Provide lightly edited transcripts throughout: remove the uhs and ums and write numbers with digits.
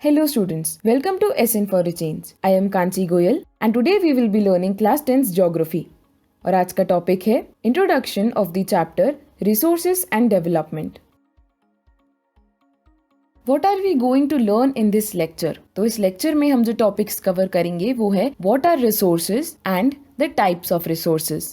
Hello students, welcome to SN for a Change. I am Kanchi Goyal and today we will be learning class 10th geography. और आज का topic है introduction of the chapter resources and development. What are we going to learn in this lecture? तो इस lecture में हम जो topics cover करेंगे वो है What are resources and the types of resources.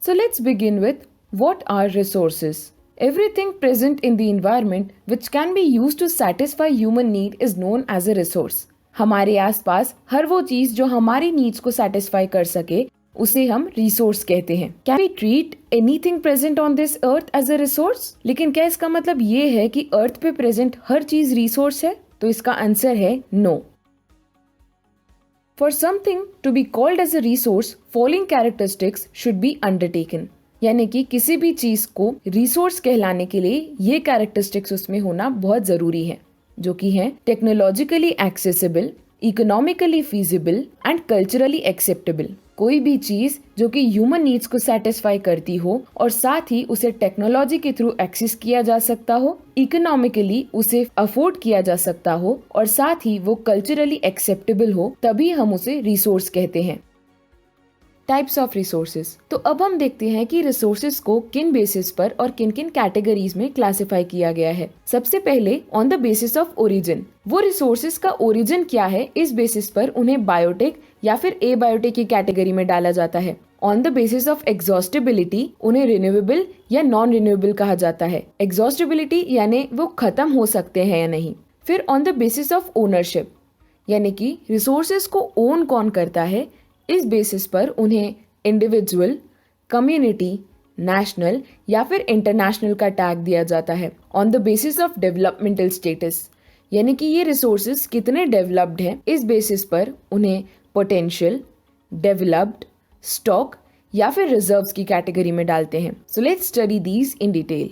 So let's begin with What are resources? Everything present in the environment which can be used to satisfy human need is known as a resource. हमारे आसपास हर वो चीज जो हमारी needs को satisfy कर सके उसे हम रिसोर्स कहते हैं. Can we treat anything present on this earth as a resource? लेकिन क्या इसका मतलब ये है कि अर्थ पे प्रेजेंट हर चीज रिसोर्स है? तो इसका आंसर है no. For something to be called as a resource, following characteristics should be undertaken. यानी कि किसी भी चीज को रिसोर्स कहलाने के लिए ये कैरेक्टरिस्टिक्स उसमें होना बहुत जरूरी है, जो कि है technologically accessible, economically feasible and culturally acceptable. कोई भी चीज जो कि ह्यूमन नीड्स को सेटिस्फाई करती हो और साथ ही उसे टेक्नोलॉजी के थ्रू एक्सेस किया जा सकता हो, इकोनॉमिकली उसे अफोर्ड किया जा सकता हो और साथ ही वो कल्चरली एक्सेप्टेबल हो, तभी हम उसे रिसोर्स कहते हैं. Types of resources. तो अब हम देखते हैं कि रिसोर्सेज को किन बेसिस पर और किन किन कैटेगरीज में क्लासिफाई किया गया है. सबसे पहले on the basis of origin. वो रिसोर्सेज का ओरिजिन क्या है, इस बेसिस पर उन्हें बायोटिक या फिर एबायोटिक की कैटेगरी में डाला जाता है. On the basis of exhaustibility उन्हें रिन्यूएबल या नॉन रिन्यूएबल कहा जाता है. एग्जॉस्टिबिलिटी यानी वो खत्म हो सकते हैं या नहीं. फिर on the basis of ownership, यानी कि रिसोर्सेज को ओन कौन करता है, इस बेसिस पर उन्हें इंडिविजुअल, कम्युनिटी, नेशनल या फिर इंटरनेशनल का टैग दिया जाता है. On the basis of developmental status, यानी कि ये रिसोर्सेज कितने डेवलप्ड हैं, इस बेसिस पर उन्हें पोटेंशियल, डेवलप्ड, स्टॉक या फिर रिजर्व्स की कैटेगरी में डालते हैं. So let's study these in detail.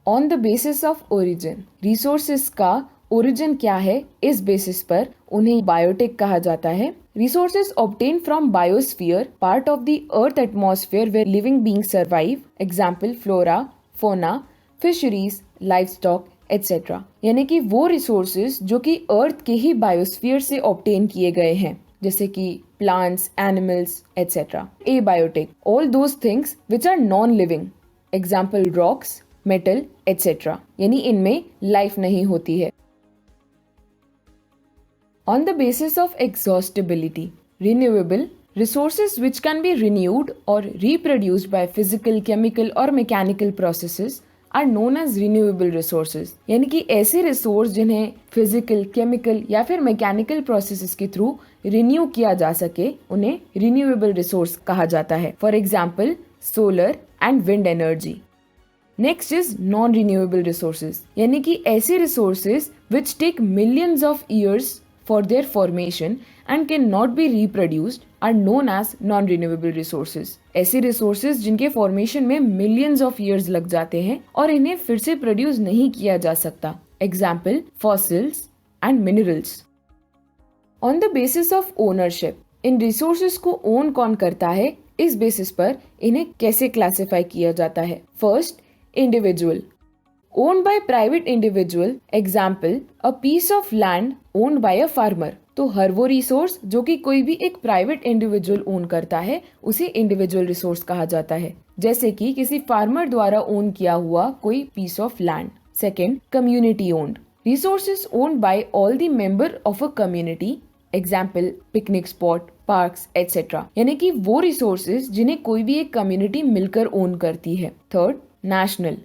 On the basis of origin, resources का ओरिजिन क्या है, इस बेसिस पर उन्हें बायोटिक कहा जाता है. Resources obtained from biosphere, part of the earth atmosphere where living beings survive. Example flora, fauna, fisheries, livestock, etc. यानी कि वो resources जो कि अर्थ के ही बायोस्फीयर से ऑब्टेन किए गए हैं, जैसे कि plants, animals, etc. Abiotic, all those things which are non-living. Example rocks, metal, etc. यानी इनमें लाइफ नहीं होती है. On the basis of exhaustibility, renewable resources which can be renewed or reproduced by physical, chemical or mechanical processes are known as renewable resources. यानी कि ऐसे resource जिन्हें physical, chemical या फिर मैकेनिकल प्रोसेसेस के थ्रू रिन्यू किया जा सके, उन्हें रिन्यूएबल रिसोर्स कहा जाता है. For example solar and wind energy. Next is non renewable resources, यानी कि ऐसे resources which take millions of years for their formation and cannot be reproduced are known as non-renewable resources. ऐसे resources जिनके formation में millions of years लग जाते हैं और इन्हें फिर से produce नहीं किया जा सकता. Example fossils and minerals. On the basis of ownership, in resources को own कौन करता है, इस basis पर इन्हें कैसे classify किया जाता है. First, individual. Owned by private individual, example a piece of land owned by a farmer. तो हर वो रिसोर्स जो कि कोई भी एक प्राइवेट इंडिविजुअल ओन करता है उसे इंडिविजुअल रिसोर्स कहा जाता है, जैसे कि किसी फार्मर द्वारा ओन किया हुआ कोई piece of land. Second, community owned. Resources owned by all the member of a community, example picnic spot, parks etcetera. यानी कि वो रिसोर्सेज जिन्हें कोई भी एक कम्युनिटी मिलकर ओन करती है. Third, national.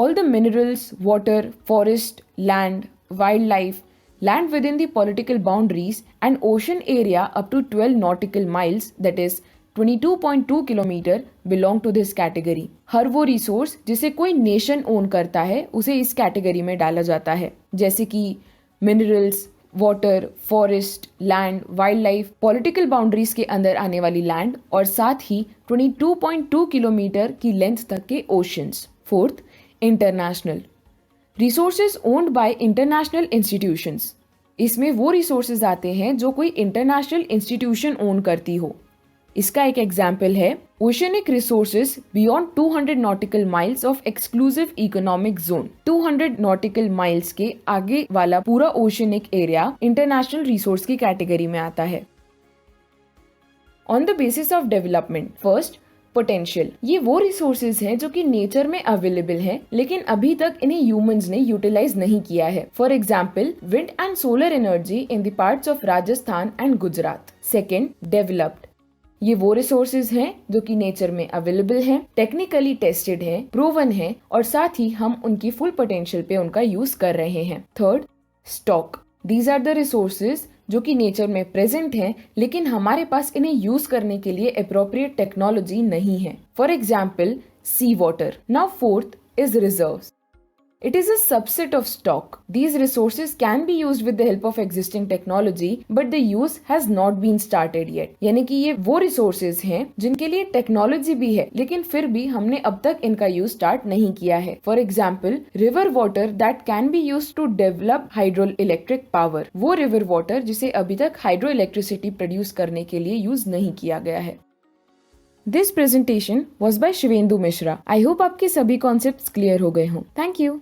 All the minerals, water, forest, land, wildlife, land within the political boundaries and ocean area up to 12 nautical miles, that is 22.2 kilometre, belong to this category. हर वो resource जिसे कोई nation own करता है उसे इस category में डाला जाता है, जैसे कि minerals, water, forest, land, wild life, political boundaries के अंदर आने वाली लैंड और साथ ही 22.2 किलोमीटर की लेंथ तक के oceans. Fourth, international. Resources owned bye international institutions. इसमें वो रिसोर्सेज आते हैं जो कोई इंटरनेशनल इंस्टीट्यूशन ओन करती हो. इसका एक एग्जाम्पल है oceanic resources beyond 200 nautical miles of exclusive economic zone. 200 nautical miles के आगे वाला पूरा ओशनिक एरिया इंटरनेशनल रिसोर्स की कैटेगरी में आता है। On the basis of development, first potential. ये वो रिसोर्सेज हैं जो कि नेचर में अवेलेबल हैं, लेकिन अभी तक इन्हें ह्यूमंस ने यूटिलाइज नहीं किया है। For example wind and solar energy in the parts of Rajasthan and Gujarat. Second developed. ये वो रिसोर्सेज हैं जो कि नेचर में अवेलेबल हैं, टेक्निकली टेस्टेड हैं, प्रूवन हैं और साथ ही हम उनकी फुल पोटेंशियल पे उनका यूज कर रहे हैं। Third stock. These are the resources जो कि नेचर में प्रेजेंट हैं, लेकिन हमारे पास इन्हें यूज करने के लिए अप्रोप्रिएट टेक्नोलॉजी नहीं है। For example sea water. Now fourth is reserves. It is a subset of stock. These resources can be used with the help of existing technology, but the use has not been started yet. यानी कि ये वो resources हैं जिनके लिए technology भी है, लेकिन फिर भी हमने अब तक इनका यूज स्टार्ट नहीं किया है। For example river water that can be use to develop hydro electric power. वो रिवर वाटर जिसे अभी तक हाइड्रो इलेक्ट्रिसिटी प्रोड्यूस करने के लिए यूज नहीं किया गया है। This presentation was by Shivendu Mishra. I hope आपके सभी कॉन्सेप्ट्स क्लियर हो गए हों। Thank you.